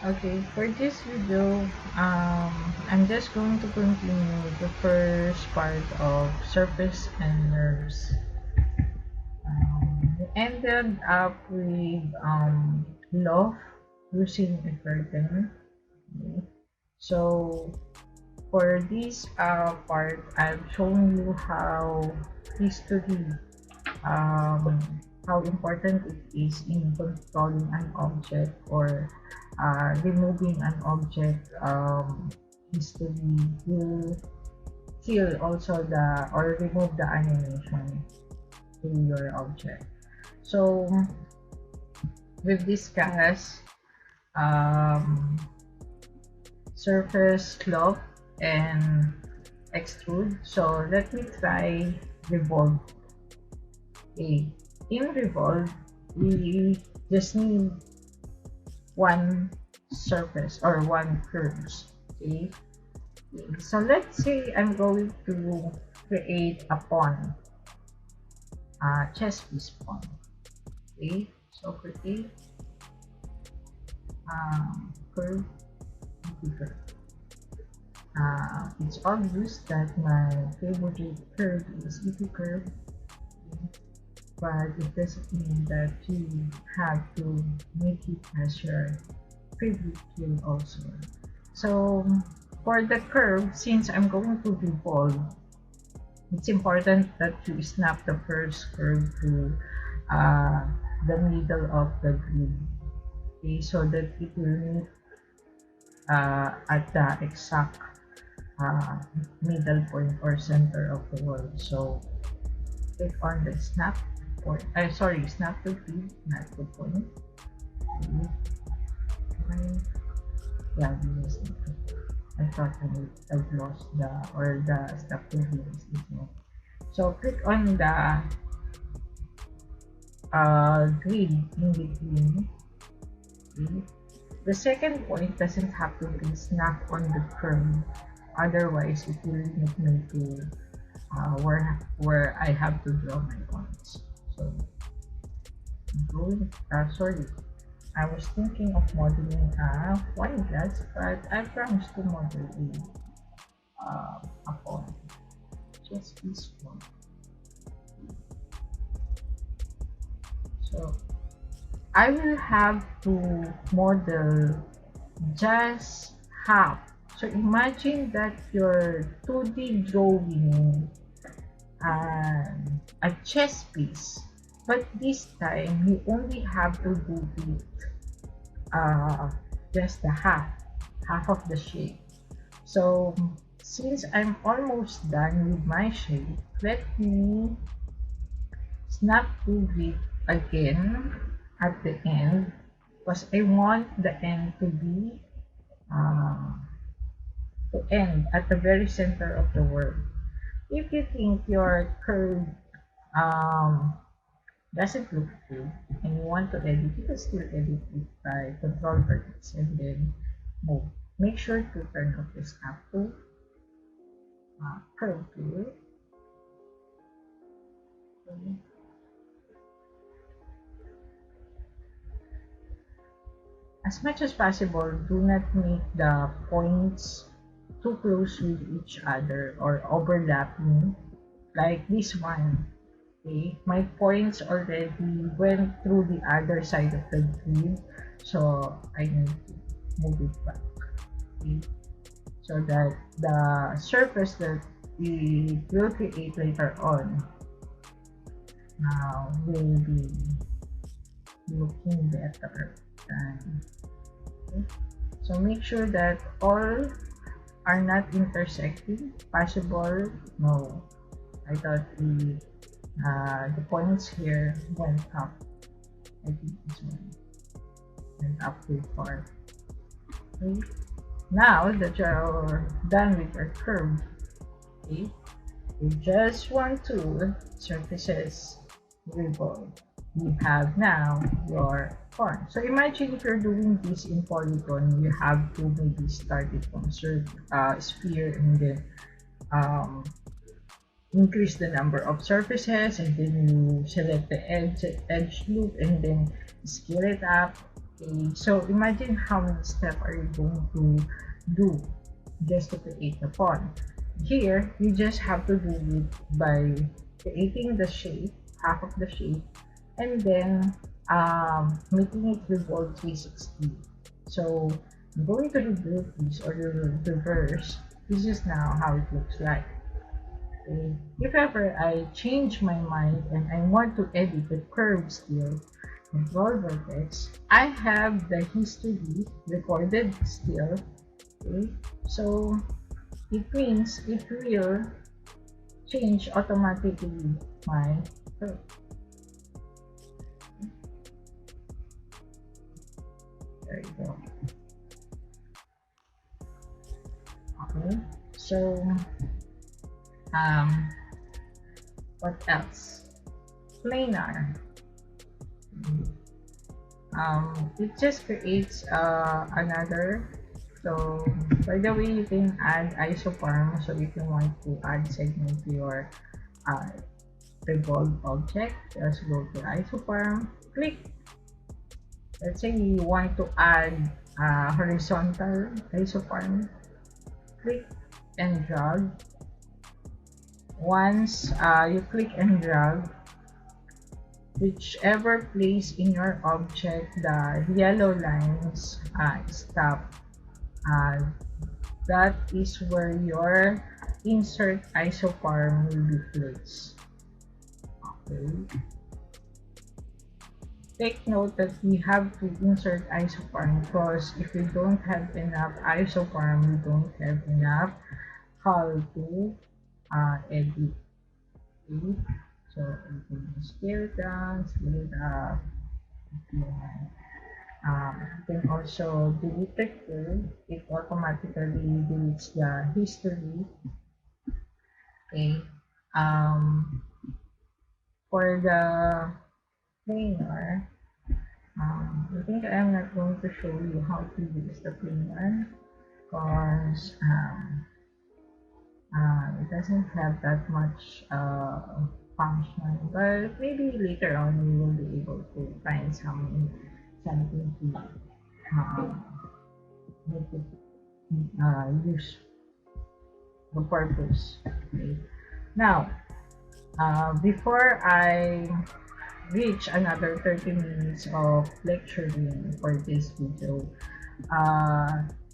Okay, for this video, I'm just going to continue the first part of surface and nerves. We ended up with love using a curtain. Okay. So for this part, I've shown you how history, um, how important it is in controlling an object or removing an object. History will kill also the or remove the animation to your object. So we've discussed um, surface slope and extrude. So let me try revolve. Okay. In revolve, we just need one surface or one curves. Okay. So let's say I'm going to create a pawn, chess piece pawn. Okay. So create curve figure. It's obvious that my favorite curve is EP curve, but it doesn't mean that you have to make it as your favorite tool also. So for the curve, since I'm going to revolve, it's important that you snap the first curve to the middle of the grid, okay, so that it will meet at the exact middle point or center of the world. So click on the snap point. Snap to feed, not to point. Yeah, this is I thought I've lost the snap to feed is this one. So click on the grid in between. Okay. The second point doesn't have to be snap on the curve, otherwise it will limit me to where I have to draw my points. So I was thinking of modeling wine glass, but I promised to model a point. Just this one. So I will have to model just half. So imagine that your 2D drawing a chess piece, but this time you only have to do it just the half of the shape. So since I'm almost done with my shape, let me snap to it again at the end, because I want the end to be to end at the very center of the world. If you think your curve um, doesn't look good and you want to edit, you can still edit it by control vertex and then move. Make sure to turn off the snap to curve tool. Okay. As much as possible, do not make the points too close with each other or overlapping like this one. Okay, my points already went through the other side of the grid, so I need to move it back. Okay, so that the surface that we will create later on now will be looking better. Okay. So make sure that all are not intersecting. Possible? No. I thought the points here went up. I think this one went up too far. Okay. Now that you're done with your curve, okay, you just want to surfaces revolve. You have now your pawn. So imagine if you're doing this in polygon, you have to maybe start it from sphere and then increase the number of surfaces, and then you select the edge loop and then scale it up Okay, so imagine how many steps are you going to do just to create the pawn. Here, you just have to do it by creating the shape, half of the shape, and then making it revolve 360. So I'm going to reverse this or reverse. This is now how it looks like. Okay. If ever I change my mind and I want to edit the curve still, control vertex, I have the history recorded still. Okay. So it means it will change automatically my curve. There you go. Okay. So um what else? Planar. It just creates another. So by the way, you can add isoform. So if you want to add segment to your uh, revolve object, just go to isoform, click. Let's say you want to add horizontal isoform, click and drag. Once you click and drag, whichever place in your object the yellow lines stop, uh, that is where your insert isoform will be placed. Okay. Take note that we have to insert isoform because if we don't have enough isoform, we don't have enough how to edit. Okay. So you can scale it down, scale it up. You can also delete the curve. It automatically deletes the history. Okay. Um, for the planar, I think I'm not going to show you how to use the planar because it doesn't have that much function. But maybe later on we will be able to find something to make it use the purpose. Okay. Now, before I reach another 30 minutes of lecturing for this video,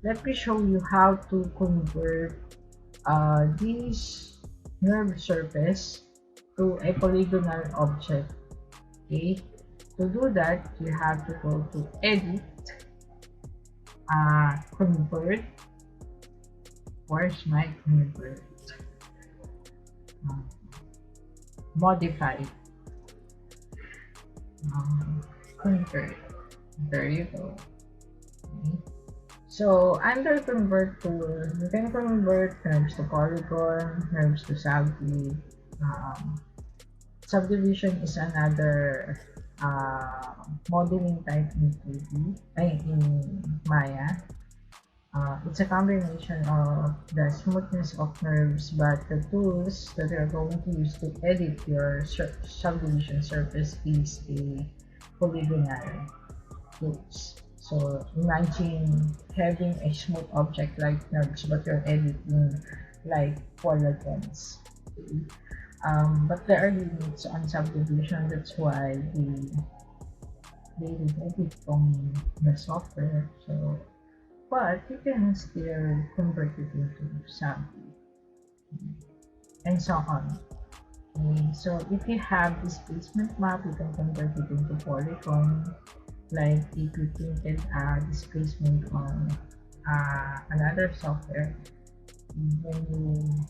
let me show you how to convert this NURBS surface to a polygonal object. Okay, to do that, you have to go to Edit, Convert. Where's my Convert? Modify. Convert. There you go. Okay. So under convert tool, you can convert NURBS to polygon, NURBS to subdiv. Subdivision is another modeling type in 3D, in Maya. It's a combination of the smoothness of NURBS, but the tools that you're going to use to edit your subdivision surface is a polygonal tools. So imagine having a smooth object like NURBS, but you're editing like polygons. Okay. But there are limits on subdivision. That's why they remove it from the software. So, but you can still convert it into sub and so on. Okay. So if you have displacement map, you can convert it into polygon. Like if you printed a displacement on another software, when you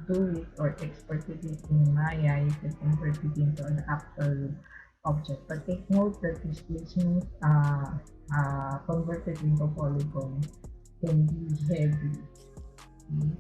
do it or export it in Maya, you can convert it into an actual object. But take note that displacement converted into polygon can be heavy. Okay?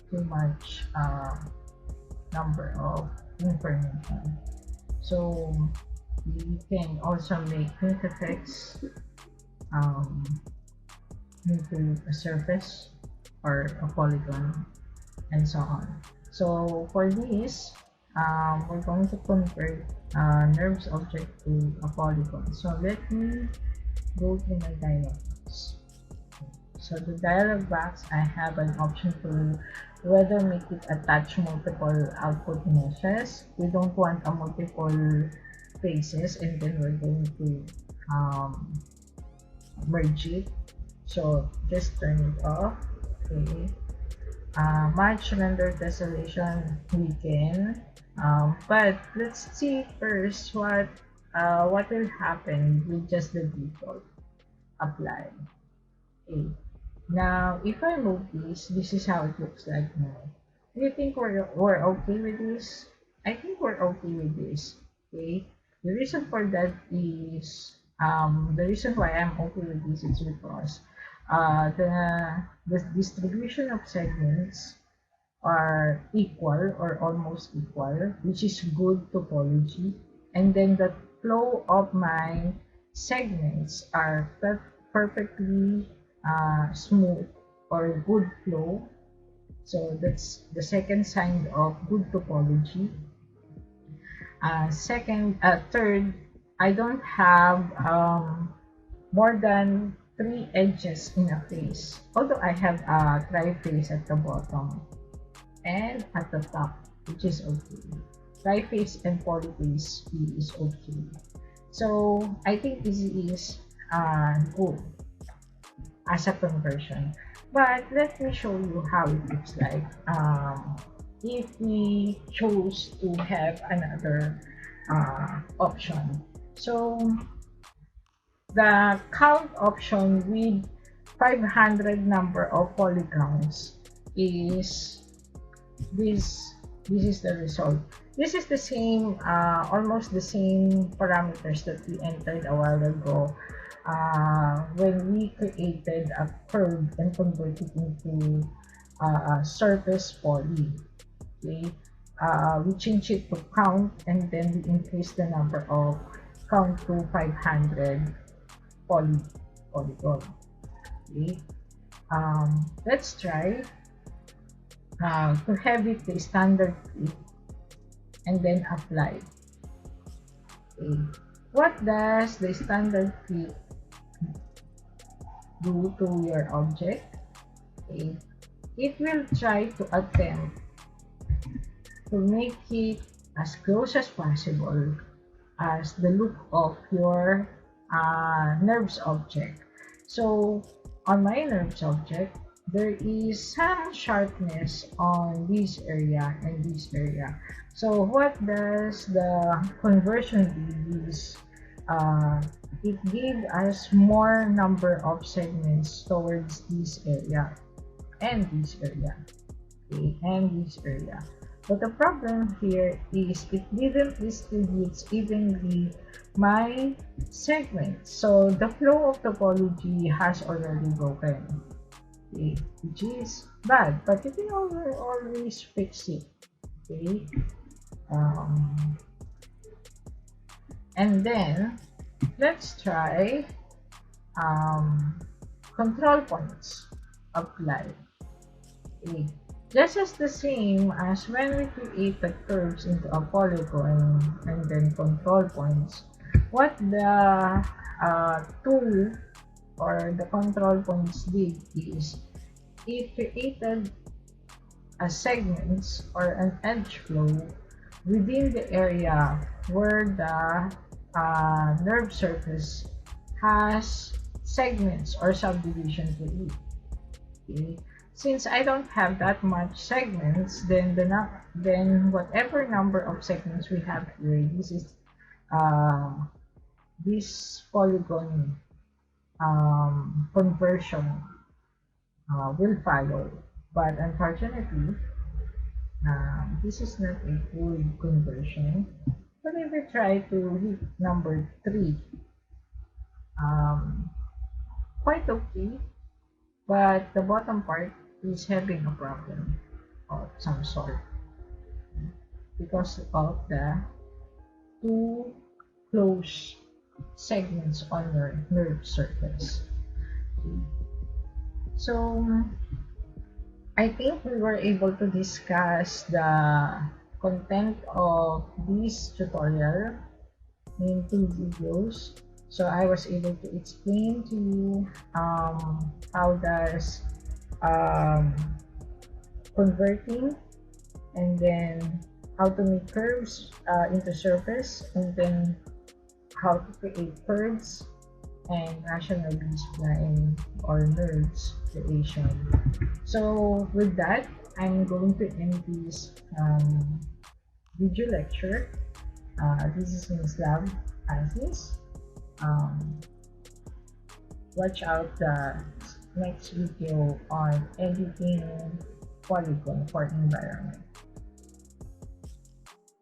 Too much number of information. So you can also make print effects into a surface or a polygon and so on. So for this, we're going to convert NURBS object to a polygon. So let me go to my dialog box. So the dialog box, I have an option to whether make it attach multiple output meshes. We don't want a multiple faces, and then we're going to merge it. So just turn it off. Okay. Match render tessellation we can, but let's see first what will happen with just the default apply. Okay. Now if I move this is how it looks like now. Do you think we're okay with this? I think we're okay with this. Okay. The reason for that is the reason why I'm okay with this is because the distribution of segments are equal or almost equal, which is good topology. And then the flow of my segments are perfectly smooth or good flow. So that's the second sign of good topology. Third, I don't have more than 3 edges in a face, although I have a tri-face at the bottom and at the top, which is okay. Tri-face and polyface is okay. So I think this is good as a conversion. But let me show you how it looks like if we choose to have another option. So the count option with 500 number of polygons is this is the result. This is the same almost the same parameters that we entered a while ago when we created a curve and converted it into a surface poly. Okay, we change it to count, and then we increase the number of count to 500 polygon. Okay, let's try to have it the standard fit and then apply. Okay. What does the standard fit do to your object? Okay. It will try to attempt to make it as close as possible as the look of your NURBS object. So on my NURBS object, there is some sharpness on this area and this area. So what does the conversion do is it gives us more number of segments towards this area and this area, okay, and this area. But the problem here is it didn't distribute evenly my segments. So the flow of topology has already broken. Okay, which is bad, but you can always fix it. Okay, and then let's try control points apply. Okay, just as the same as when we create the curves into a polygon and then control points. What the tool or the control points did is it created a segments or an edge flow within the area where the nerve surface has segments or subdivision to it. Okay. Since I don't have that much segments, then whatever number of segments we have here, this is this polygon conversion will follow. But unfortunately, this is not a full conversion. But if we try to hit number 3, quite okay, but the bottom part is having a problem of some sort because of the too close segments on your nerve surface. Okay. So I think we were able to discuss the content of this tutorial in 2 videos. So I was able to explain to you how does um, converting, and then how to make curves into surface, and then how to create curves and rational B-spline or NURBS creation. So with that, I'm going to end this video lecture. This is Ms. Lab Francis. Um, watch out the next video on editing polygon for environment.